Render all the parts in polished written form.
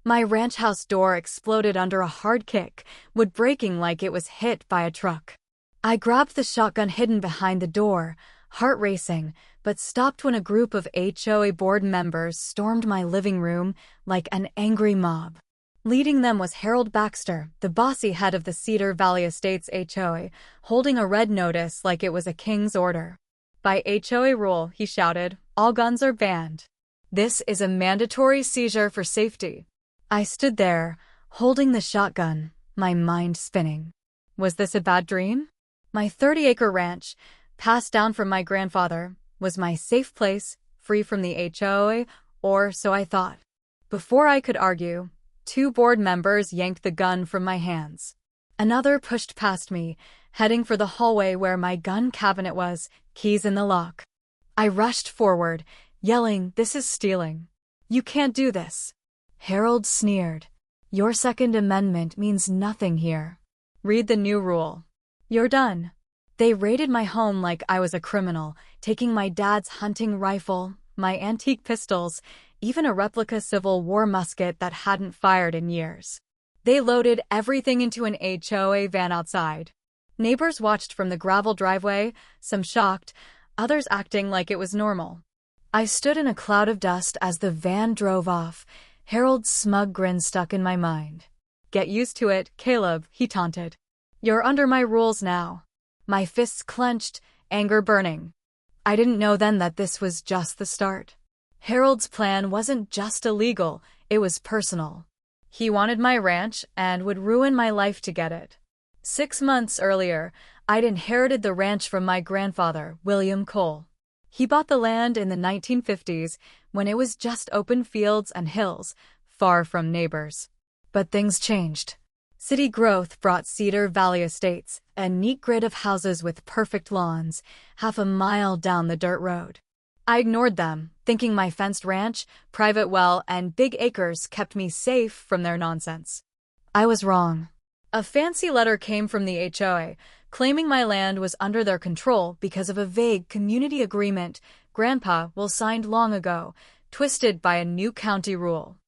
My ranch house door exploded under a hard kick, wood breaking like it was hit by a truck. I grabbed the shotgun hidden behind the door, heart racing, but stopped when a group of HOA board members stormed my living room like an angry mob. Leading them was Harold Baxter, the bossy head of the Cedar Valley Estates HOA, holding a red notice like it was a king's order. "By HOA rule," he shouted, "all guns are banned. This is a mandatory seizure for safety." I stood there, holding the shotgun, my mind spinning. Was this a bad dream? My 30-acre ranch, passed down from my grandfather, was my safe place, free from the HOA, or so I thought. Before I could argue, 2 board members yanked the gun from my hands. Another pushed past me, heading for the hallway where my gun cabinet was, keys in the lock. I rushed forward, yelling, "This is stealing. You can't do this." Harold sneered. "Your Second Amendment means nothing here. Read the new rule. You're done." They raided my home like I was a criminal, taking my dad's hunting rifle, my antique pistols, even a replica Civil War musket that hadn't fired in years. They loaded everything into an HOA van outside. Neighbors watched from the gravel driveway, some shocked, others acting like it was normal. I stood in a cloud of dust as the van drove off, Harold's smug grin stuck in my mind. "Get used to it, Caleb," he taunted. "You're under my rules now." My fists clenched, anger burning. I didn't know then that this was just the start. Harold's plan wasn't just illegal, it was personal. He wanted my ranch and would ruin my life to get it. 6 months earlier, I'd inherited the ranch from my grandfather, William Cole. He bought the land in the 1950s when it was just open fields and hills, far from neighbors. But things changed. City growth brought Cedar Valley Estates, a neat grid of houses with perfect lawns, half a mile down the dirt road. I ignored them, thinking my fenced ranch, private well, and big acres kept me safe from their nonsense. I was wrong. A fancy letter came from the HOA, claiming my land was under their control because of a vague community agreement Grandpa Will signed long ago, twisted by a new county rule.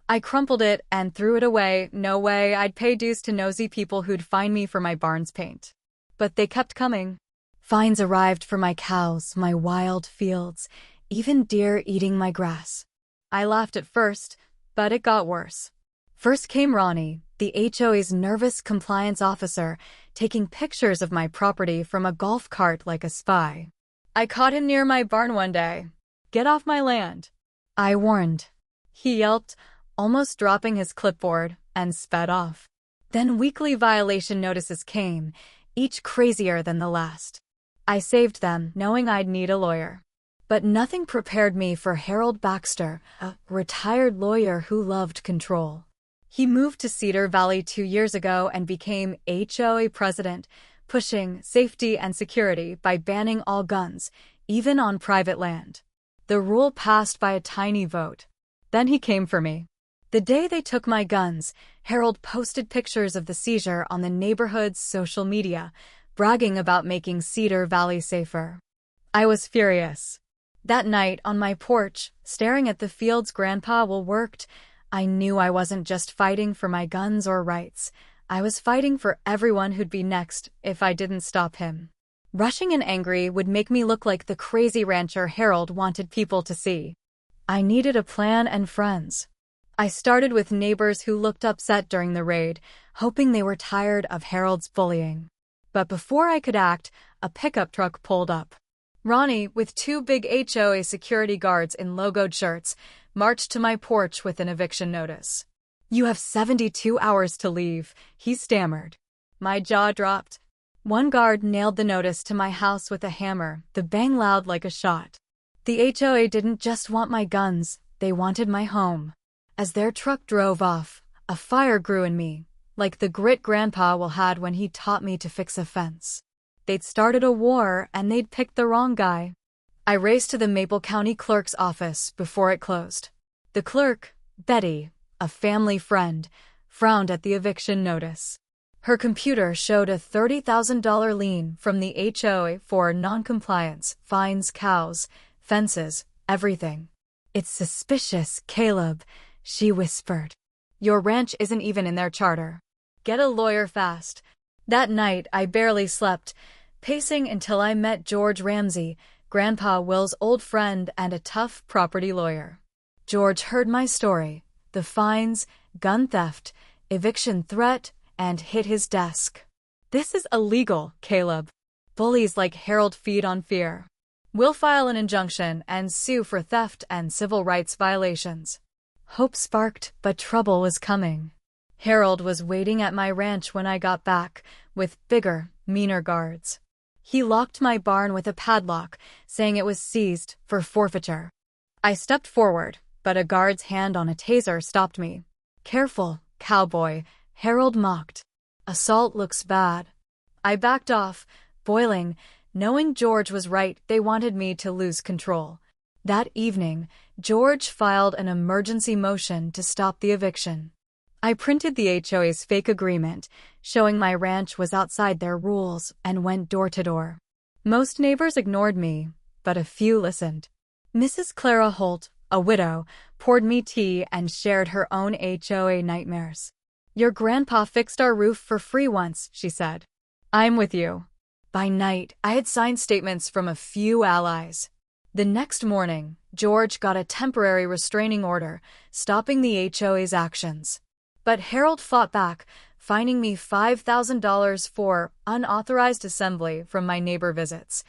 I crumpled it and threw it away. No way I'd pay dues to nosy people who'd fine me for my barn's paint. But they kept coming. Fines arrived for my cows, my wild fields, even deer eating my grass. I laughed at first, but it got worse. First came Ronnie, the HOA's nervous compliance officer, taking pictures of my property from a golf cart like a spy. I caught him near my barn one day. "Get off my land," I warned. He yelped, almost dropping his clipboard, and sped off. Then weekly violation notices came, each crazier than the last. I saved them, knowing I'd need a lawyer. But nothing prepared me for Harold Baxter, a retired lawyer who loved control. He moved to Cedar Valley 2 years ago and became HOA president, pushing safety and security by banning all guns, even on private land. The rule passed by a tiny vote. Then he came for me. The day they took my guns, Harold posted pictures of the seizure on the neighborhood's social media, bragging about making Cedar Valley safer. I was furious. That night, on my porch, staring at the fields Grandpa Will worked, I knew I wasn't just fighting for my guns or rights. I was fighting for everyone who'd be next if I didn't stop him. Rushing and angry would make me look like the crazy rancher Harold wanted people to see. I needed a plan and friends. I started with neighbors who looked upset during the raid, hoping they were tired of Harold's bullying. But before I could act, a pickup truck pulled up. Ronnie, with 2 big HOA security guards in logoed shirts, marched to my porch with an eviction notice. "You have 72 hours to leave," he stammered. My jaw dropped. One guard nailed the notice to my house with a hammer, the bang loud like a shot. The HOA didn't just want my guns, they wanted my home. As their truck drove off, a fire grew in me, like the grit Grandpa Will had when he taught me to fix a fence. They'd started a war and they'd picked the wrong guy. I raced to the Maple County clerk's office before it closed. The clerk, Betty, a family friend, frowned at the eviction notice. Her computer showed a $30,000 lien from the HOA for non-compliance, fines, cows, fences, everything. "It's suspicious, Caleb," she whispered. Your ranch isn't even in their charter. Get a lawyer fast. That night, I barely slept, pacing until I met George Ramsey, Grandpa Will's old friend and a tough property lawyer. George heard my story, the fines, gun theft, eviction threat, and hit his desk. This is illegal, Caleb. Bullies like Harold feed on fear. We'll file an injunction and sue for theft and civil rights violations. Hope sparked, but trouble was coming. Harold was waiting at my ranch when I got back, with bigger, meaner guards. He locked my barn with a padlock, saying it was seized for forfeiture. I stepped forward, but a guard's hand on a taser stopped me. Careful, cowboy, Harold mocked. Assault looks bad. I backed off, boiling, knowing George was right. They wanted me to lose control. That evening, George filed an emergency motion to stop the eviction. I printed the HOA's fake agreement, showing my ranch was outside their rules, and went door to door. Most neighbors ignored me, but a few listened. Mrs. Clara Holt, a widow, poured me tea and shared her own HOA nightmares. Your grandpa fixed our roof for free once, she said. I'm with you. By night, I had signed statements from a few allies. The next morning, George got a temporary restraining order, stopping the HOA's actions. But Harold fought back, fining me $5,000 for unauthorized assembly from my neighbor visits.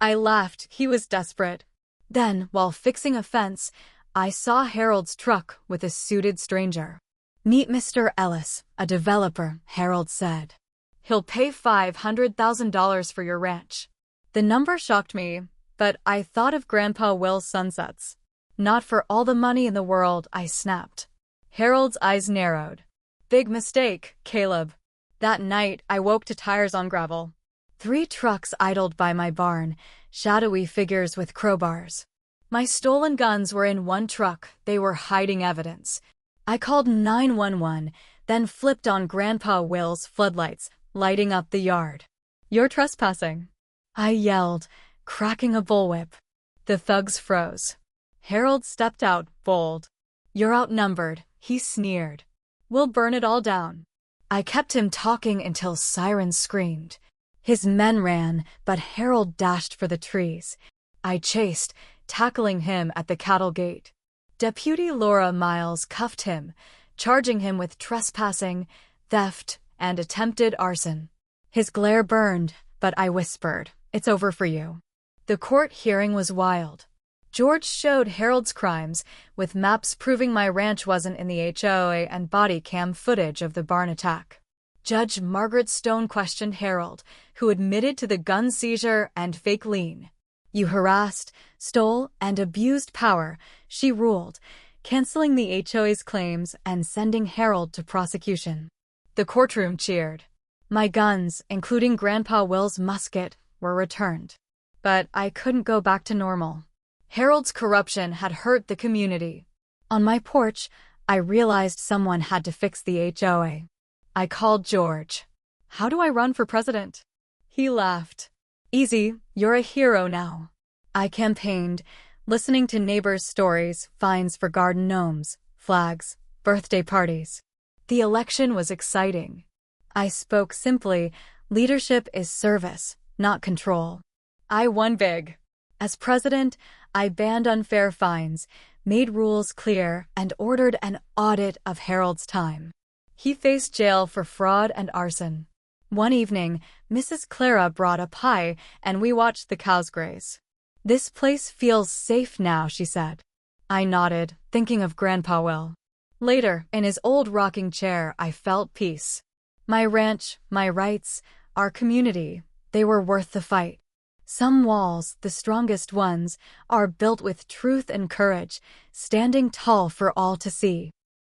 I laughed, he was desperate. Then, while fixing a fence, I saw Harold's truck with a suited stranger. Meet Mr. Ellis, a developer, Harold said. He'll pay $500,000 for your ranch. The number shocked me, but I thought of Grandpa Will's sunsets. Not for all the money in the world, I snapped. Harold's eyes narrowed. Big mistake, Caleb. That night, I woke to tires on gravel. 3 trucks idled by my barn, shadowy figures with crowbars. My stolen guns were in one truck, they were hiding evidence. I called 911, then flipped on Grandpa Will's floodlights, lighting up the yard. You're trespassing, I yelled, cracking a bullwhip. The thugs froze. Harold stepped out, bold. You're outnumbered, he sneered. We'll burn it all down. I kept him talking until sirens screamed. His men ran, but Harold dashed for the trees. I chased, tackling him at the cattle gate. Deputy Laura Miles cuffed him, charging him with trespassing, theft, and attempted arson. His glare burned, but I whispered, "It's over for you." The court hearing was wild. George showed Harold's crimes, with maps proving my ranch wasn't in the HOA and body cam footage of the barn attack. Judge Margaret Stone questioned Harold, who admitted to the gun seizure and fake lien. You harassed, stole, and abused power, she ruled, canceling the HOA's claims and sending Harold to prosecution. The courtroom cheered. My guns, including Grandpa Will's musket, were returned. But I couldn't go back to normal. Harold's corruption had hurt the community. On my porch, I realized someone had to fix the HOA. I called George. How do I run for president? He laughed. Easy, you're a hero now. I campaigned, listening to neighbors' stories, fines for garden gnomes, flags, birthday parties. The election was exciting. I spoke simply, leadership is service, not control. I won big. As president, I banned unfair fines, made rules clear, and ordered an audit of Harold's time. He faced jail for fraud and arson. One evening, Mrs. Clara brought a pie, and we watched the cows graze. This place feels safe now, she said. I nodded, thinking of Grandpa Will. Later, in his old rocking chair, I felt peace. My ranch, my rights, our community, they were worth the fight. Some walls, the strongest ones, are built with truth and courage, standing tall for all to see.